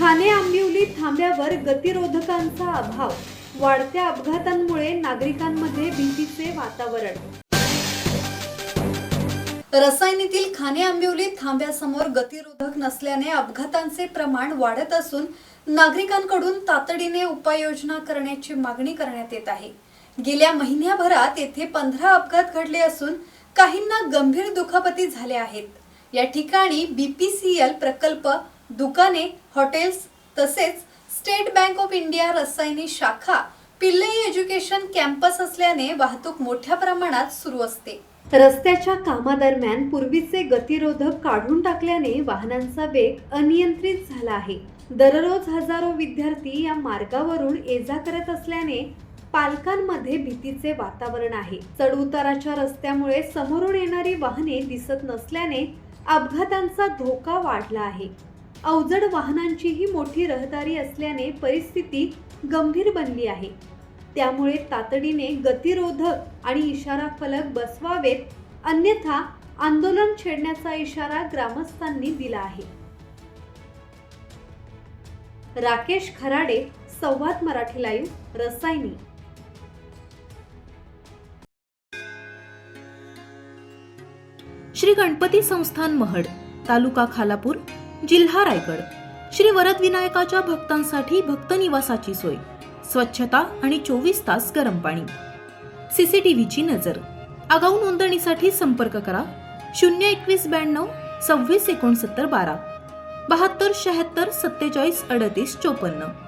ठाणे आंबिवली थांब्यावर गतिरोधकांचा अभाव, वाढत्या अपघातांमुळे नागरिकांमध्ये भीतीचे वातावरण। रसायनीतील ठाणे आंबिवली थांब्यासमोर गतिरोधक नसल्याने अपघातांचे प्रमाण वाढत असून नागरिकांकडून तातडीने उपाययोजना करण्याची मागणी करण्यात येत आहे। गेल्या महिन्याभरात येथे 15 अपघात घडले असून काहींना गंभीर दुखापती झाल्या आहेत। या ठिकाणी बीपीसीएल प्रकल्प, दुकाने, हॉटेल्स तसेच state bank of India Rasayani शाखा, पिल्लई एज्युकेशन कॅम्पस असल्याने वाहतूक मोठ्या प्रमाणात सुरू असते। रस्त्याच्या कामादरम्यान पूर्वीचे गतिरोधक काढून टाकल्याने वाहनांचा वेग अनियंत्रित झाला आहे। दररोज हजारो विद्यार्थी या मार्गावरून ये-जा करत असल्याने पालकांमध्ये भीतीचे वातावरण आहे। चढउताराच्या रस्त्यामुळे समोरून येणारी वाहने दिसत नसल्याने अपघातांचा धोका वाढला आहे। अवजड वाहनांचीही मोठी रहदारी असल्याने परिस्थिती गंभीर बनली आहे। त्यामुळे तातडीने गतिरोधक आणि इशारा फलक बसवावेत, अन्यथा आंदोलन छेडण्याचा इशारा ग्रामस्थांनी दिला आहे। राकेश खराडे, संवाद मराठी लाईव्ह, रसायनी। श्री गणपती संस्थान महड, तालुका खालापूर, जिल्हा रायगड। श्री वरद विनायकाच्या भक्तांसाठी भक्त निवासाची सोय, स्वच्छता आणि 24 तास गरम पाणी, सीसीटीव्हीची नजर। आगाऊ नोंदणीसाठी संपर्क करा 02192 26 69 12 72 76 47 38 54।